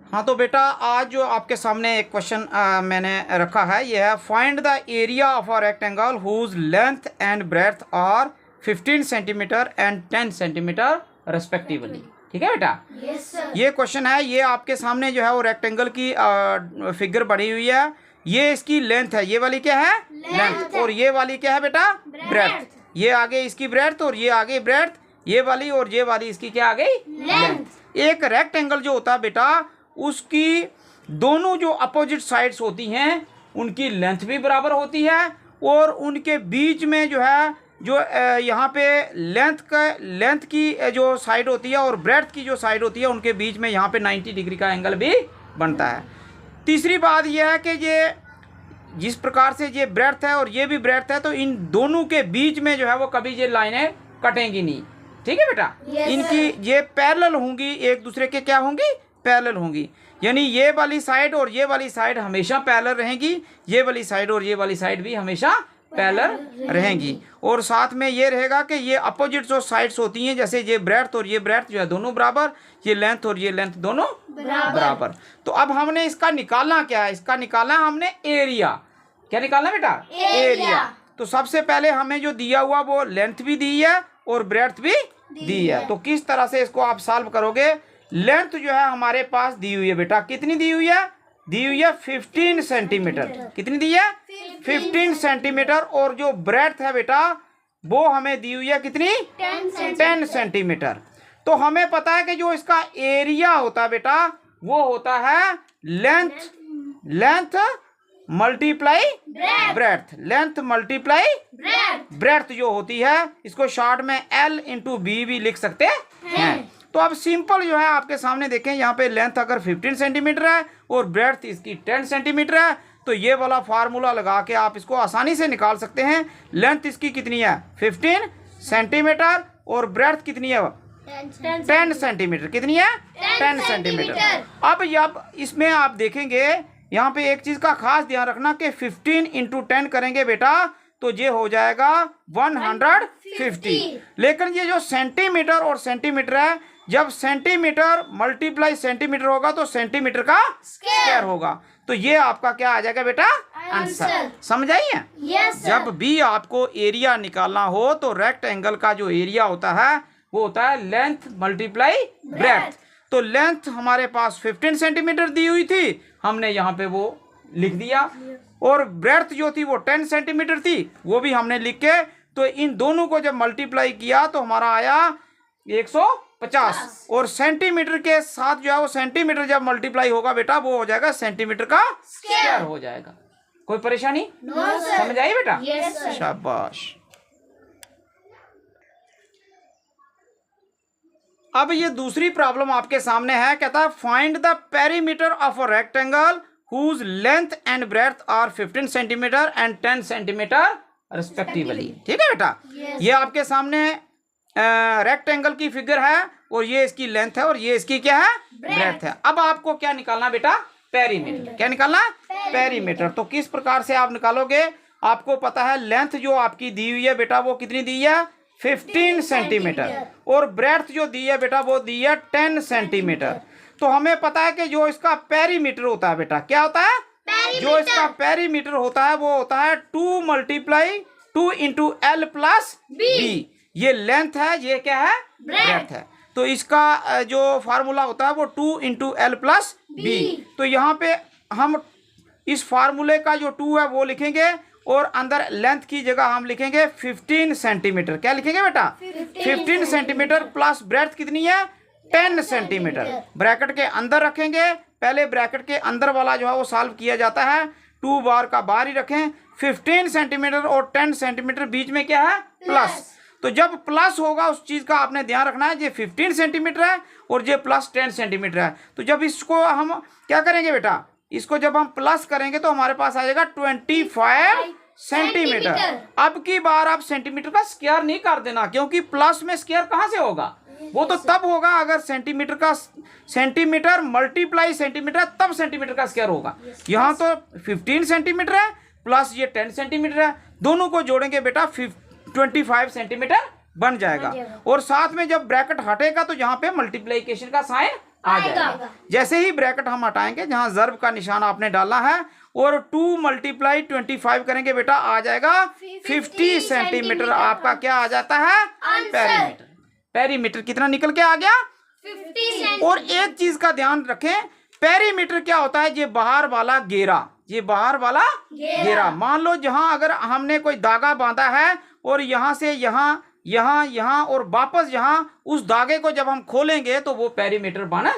हाँ तो बेटा आज जो आपके सामने एक क्वेश्चन मैंने रखा है, ये है find the area of a rectangle whose length and breadth are 15 centimetre and 10 centimetre respectively. ठीक है बेटा? Yes sir. ये क्वेश्चन है, ये आपके सामने जो है वो रेक्टेंगल की फिगर बनी हुई है। ये इसकी लेंथ है, ये वाली क्या है? लेंथ। और ये वाली क्या है बेटा? ब्रेड्थ। ये आगे इसकी ब्रेड्थ और ये आगे ब्रेड्थ, ये वाली और ये वाली इसकी क्या आ गई? लेंथ। एक रेक्टेंगल जो होता है बेटा, उसकी दोनों जो अपोजिट साइड्स होती हैं उनकी लेंथ भी बराबर होती है, और उनके बीच में जो है जो यहाँ पे लेंथ की जो साइड होती है और ब्रेड्थ की जो साइड होती है उनके बीच में यहाँ पे 90 डिग्री का एंगल भी बनता है। तीसरी बात यह है कि ये जिस प्रकार से ये ब्रेड्थ है और ये भी ब्रेड्थ है, तो इन दोनों के बीच में जो है वो कभी ये लाइनें कटेंगी नहीं। ठीक है बेटा? इनकी ये पैरेलल होंगी, एक दूसरे के क्या होंगी? पैरेलल होंगी। यानी ये वाली साइड और ये वाली साइड हमेशा पैरेलल रहेंगी, ये वाली साइड और ये वाली साइड भी हमेशा पैरेलल रहेंगी। और साथ में ये रहेगा कि ये अपोजिट जो साइड्स होती हैं, जैसे ये ब्रेड्थ और ये ब्रेड्थ जो है दोनों बराबर, ये लेंथ और ये लेंथ दोनों बराबर। तो अब हमने इसका निकालना क्या है? इसका निकालना हमने एरिया। क्या निकालना बेटा? एरिया। तो सबसे पहले हमें जो दिया हुआ वो लेंथ भी दी है और ब्रेड्थ भी दी है। तो किस तरह से इसको आप सॉल्व करोगे? लेंथ जो है हमारे पास दी हुई है बेटा, कितनी दी हुई है? दी हुई है 15 सेंटीमीटर। कितनी दी है? 15 सेंटीमीटर। और जो ब्रेड्थ है बेटा वो हमें दी हुई है कितनी? 10 सेंटीमीटर। तो हमें पता है कि जो इसका एरिया होता है बेटा वो होता है length multiply breadth. Length multiply breadth जो होती है, इसको शॉर्ट में L इंटू बी भी लिख सकते हैं। तो अब सिंपल जो है आपके सामने देखें, यहाँ पे लेंथ अगर 15 सेंटीमीटर है और ब्रेड्थ इसकी 10 सेंटीमीटर है, तो ये वाला फार्मूला लगा के आप इसको आसानी से निकाल सकते हैं। लेंथ इसकी कितनी है? 15 सेंटीमीटर और ब्रेड्थ कितनी है? 10 सेंटीमीटर। कितनी है? 10 सेंटीमीटर। अब इसमें आप देखेंगे यहाँ पे एक चीज का खास ध्यान रखना कि 15 इंटू 10 करेंगे बेटा तो ये हो जाएगा 150। लेकिन ये जो सेंटीमीटर और सेंटीमीटर है, जब सेंटीमीटर मल्टीप्लाई सेंटीमीटर होगा तो सेंटीमीटर का स्क्वायर होगा। तो ये आपका क्या आ जाएगा बेटा? आंसर। समझ आई है? यस। जब भी आपको एरिया निकालना हो तो रेक्टेंगल का जो एरिया होता है वो होता है लेंथ मल्टीप्लाई ब्रेड्थ। तो लेंथ हमारे पास 15 सेंटीमीटर दी हुई थी, हमने यहाँ पे वो लिख दिया, और ब्रेड्थ जो थी वो 10 सेंटीमीटर थी, वो भी हमने लिख के, तो इन दोनों को जब मल्टीप्लाई किया तो हमारा आया 150। और सेंटीमीटर के साथ जो है वो सेंटीमीटर जब मल्टीप्लाई होगा बेटा वो हो जाएगा सेंटीमीटर का स्क्वायर हो जाएगा। कोई परेशानी? समझ आई बेटा? शाबाश। अब ये दूसरी प्रॉब्लम आपके सामने है, कहता है find the perimeter of a rectangle whose length and breadth are 15 centimetre and 10 centimetre respectively. ठीक है बेटा? ये आपके सामने रेक्टेंगल की फिगर है और ये इसकी लेंथ है और ये इसकी क्या है? ब्रेड्थ है। अब आपको क्या निकालना बेटा? पेरीमीटर। क्या निकालना? पेरीमीटर। तो किस प्रकार से आप निकालोगे? आपको पता है लेंथ जो आपकी दी हुई है बेटा वो कितनी दी है? 15 सेंटीमीटर। और ब्रेड्थ जो दी है बेटा वो दी है 10 सेंटीमीटर। तो हमें पता है कि जो इसका पेरीमीटर होता है बेटा, क्या होता है? जो इसका पेरीमीटर होता है वो होता है 2 multiply 2 into L plus B. ये लेंथ है, ये क्या है? ब्रेड्थ है। तो इसका जो फार्मूला होता है वो 2 इंटू L प्लस बी। तो यहाँ पे हम इस फार्मूले का जो 2 है वो लिखेंगे और अंदर लेंथ की जगह हम लिखेंगे 15 सेंटीमीटर। क्या लिखेंगे बेटा? 15 सेंटीमीटर प्लस ब्रेड्थ कितनी है? 10 सेंटीमीटर। ब्रैकेट के अंदर रखेंगे, पहले ब्रैकेट के अंदर वाला जो है वो सॉल्व किया जाता है, 2 बार का बाहर ही रखें। 15 सेंटीमीटर और 10 सेंटीमीटर बीच में क्या है? प्लस। तो जब प्लस होगा उस चीज का आपने ध्यान रखना है, ये 15 सेंटीमीटर है और ये प्लस 10 सेंटीमीटर है। तो जब इसको हम क्या करेंगे बेटा? इसको जब हम प्लस करेंगे तो हमारे पास आ जाएगा 25 सेंटीमीटर। अब की बार आप सेंटीमीटर का स्क्वायर नहीं कर देना, क्योंकि प्लस में स्क्वायर कहां से होगा? वो तो तब होगा अगर सेंटीमीटर मल्टीप्लाई सेंटीमीटर, तब सेंटीमीटर का स्क्वायर होगा। यहाँ तो 15 सेंटीमीटर है प्लस ये 10 सेंटीमीटर है, दोनों को जोड़ेंगे बेटा 25 सेंटीमीटर बन जाएगा। और साथ में जब ब्रैकेट हटेगा तो यहाँ पे मल्टीप्लिकेशन का साइन आ जाएगा। जैसे ही ब्रैकेट हम हटाएंगे, जहां ज़र्ब का निशान आपने डालना है, और 2 × 25 करेंगे बेटा, आ जाएगा 50 सेंटीमीटर। आपका क्या आ जाता है? पेरीमीटर। पेरीमीटर कितना निकल के आ गया? 50। और एक चीज का ध्यान रखें, पेरीमीटर क्या होता है? ये बाहर वाला घेरा, ये बाहर वाला घेरा। मान लो जहां अगर हमने कोई धागा बांधा है और यहां से यहां, यहाँ, यहाँ और वापस यहाँ, उस धागे को जब हम खोलेंगे तो वो पेरीमीटर बन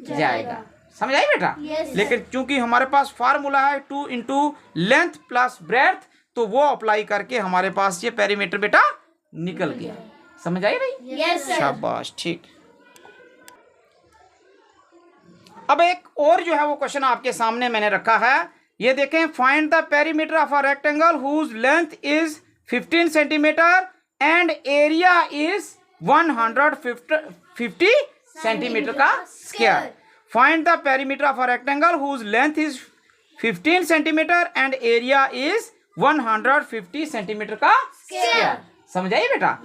जाएगा। समझ आई बेटा? लेकिन चूंकि हमारे पास फार्मूला है 2 × लेंथ प्लस ब्रेड्थ, तो वो अप्लाई करके हमारे पास ये पेरीमीटर बेटा निकल गया। समझ आई रही? शाबाश, ठीक। अब एक और जो है वो क्वेश्चन आपके सामने मैंने रखा है, ये देखें। Find the perimeter of a rectangle whose length is 15 centimetre and area is 150 centimetre का square. Find the perimeter of a rectangle whose length is 15 centimetre and area is 150 centimetre का स्क्वायर। समझ आई बेटा?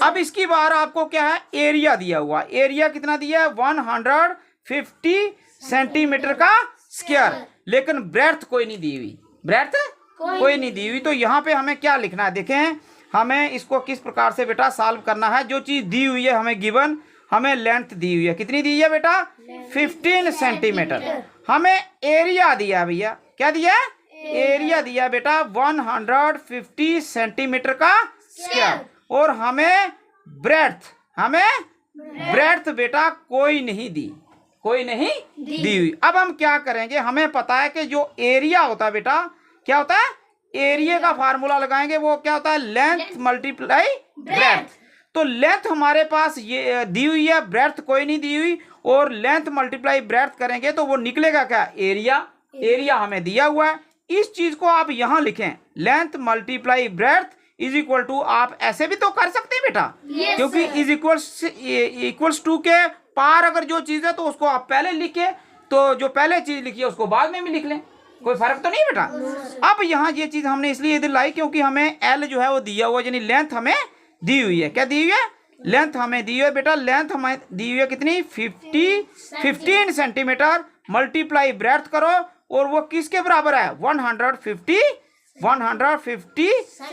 अब इसकी बार आपको क्या है? एरिया दिया हुआ। एरिया कितना दिया है? 150 सेंटीमीटर का स्क्वायर। लेकिन ब्रेड्थ कोई नहीं दी हुई, ब्रेड्थ कोई नहीं दी हुई। तो यहाँ पे हमें क्या लिखना है? देखें, हमें इसको किस प्रकार से बेटा सॉल्व करना है। जो चीज दी हुई है हमें गिवन, हमें लेंथ दी हुई है, कितनी दी है बेटा? 15 सेंटीमीटर। हमें एरिया दिया भैया, क्या दिया? एरिया दिया बेटा 150 सेंटीमीटर का स्क्वायर। और हमें ब्रेड्थ बेटा कोई नहीं दी, कोई नहीं दी हुई। अब हम क्या करेंगे? हमें पता है कि जो एरिया होता है बेटा, क्या होता है? एरिया का फार्मूला लगाएंगे, वो क्या होता है? Length multiply breadth. तो लेंथ हमारे पास ये दी हुई है, ब्रेड्थ कोई नहीं दी हुई, और लेंथ मल्टीप्लाई ब्रेड्थ करेंगे तो वो निकलेगा क्या? एरिया। एरिया हमें दिया हुआ है। इस चीज को आप यहां लिखें, length multiply breadth is equal to, आप ऐसे भी तो कर सकते हैं बेटा, क्योंकि इज इक्वल्स टू के पार अगर जो चीज है तो उसको आप पहले लिखे, तो जो पहले चीज लिखी है उसको बाद में भी लिख लें, कोई फर्क तो नहीं बेटा। अब यहाँ ये चीज हमने इसलिए इधर लाई क्योंकि हमें एल जो है वो दिया हुआ, यानी लेंथ हमें दी हुई है। क्या दी हुई है? लेंथ हमें दी हुई है बेटा। लेंथ हमें दी हुई है कितनी? 15 सेंटीमीटर। मल्टीप्लाई ब्रेड्थ करो, और वो किसके बराबर है? 150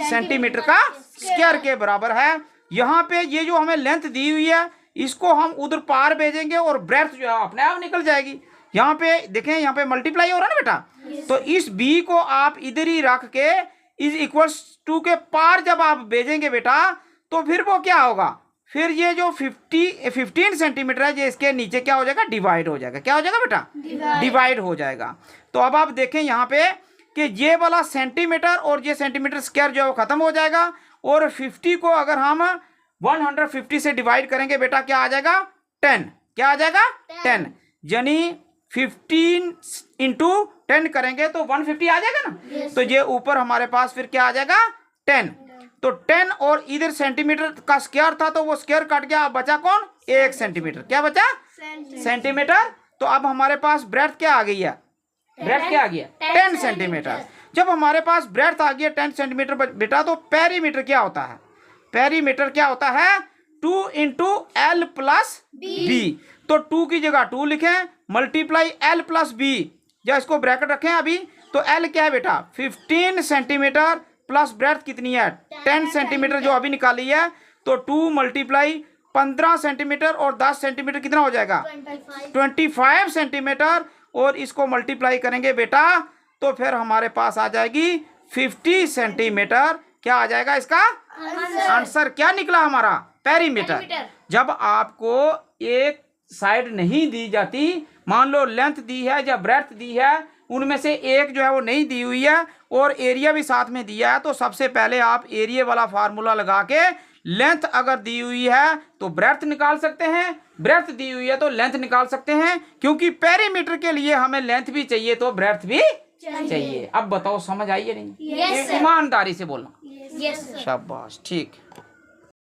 सेंटीमीटर का स्क्वायर के बराबर है। यहाँ पे ये जो हमें लेंथ दी हुई है, इसको हम उधर पार भेजेंगे और ब्रेड्थ जो है अपने आप निकल जाएगी। यहाँ पे देखें, यहाँ पे मल्टीप्लाई हो रहा है ना बेटा, तो इस बी को आप इधर ही रख के इज इक्वल्स टू के पार जब आप भेजेंगे बेटा, तो फिर वो क्या होगा? फिर ये जो 15 सेंटीमीटर है, ये इसके नीचे क्या हो जाएगा? डिवाइड हो जाएगा। क्या हो जाएगा बेटा? डिवाइड हो जाएगा। तो अब आप देखें यहाँ पे कि ये वाला सेंटीमीटर और ये सेंटीमीटर स्क्वायर जो है वो खत्म हो जाएगा, और 50 को अगर हम 150 से डिवाइड करेंगे बेटा, क्या आ जाएगा? 10। क्या आ जाएगा? 10। यानी 15 × 10 करेंगे तो 150 आ जाएगा ना। तो ये ऊपर हमारे पास फिर क्या आ जाएगा? 10। तो 10 और इधर सेंटीमीटर का स्क्वायर था, तो वो स्क्वायर कट गया, बचा कौन? 1 सेंटीमीटर। क्या बचा? सेंटीमीटर। तो अब हमारे पास ब्रेड्थ क्या आ गई है? ब्रेड्थ क्या आ गया? 10 सेंटीमीटर। जब हमारे पास ब्रेड्थ आ गया 10 सेंटीमीटर बेटा, तो पेरीमीटर क्या होता है? पेरीमीटर क्या होता है? 2 × L + B। तो 2 की जगह 2 लिखें, मल्टीप्लाई L + B, या इसको ब्रैकेट रखें अभी। तो L क्या है बेटा? 15 सेंटीमीटर प्लस ब्रेड्थ कितनी है? 10 सेंटीमीटर जो अभी निकाली है। तो 2 × 15 सेंटीमीटर और 10 सेंटीमीटर कितना हो जाएगा? 25 सेंटीमीटर। और इसको मल्टीप्लाई करेंगे बेटा, तो फिर हमारे पास आ जाएगी 50 सेंटीमीटर। क्या आ जाएगा इसका आंसर? क्या निकला हमारा? पेरीमीटर। जब आपको एक साइड नहीं दी जाती, मान लो लेंथ दी है या ब्रेड्थ दी है, उनमें से एक जो है वो नहीं दी हुई है और एरिया भी साथ में दिया है, तो सबसे पहले आप एरिया वाला फार्मूला लगा के लेंथ अगर दी हुई है तो ब्रेड्थ निकाल सकते हैं, ब्रेड्थ दी हुई है तो लेंथ निकाल सकते हैं, क्योंकि पेरीमीटर के लिए हमें लेंथ भी चाहिए तो ब्रेड्थ भी चाहिए। अब बताओ समझ आई है नहीं? ईमानदारी से बोलना। शाबाश, ठीक।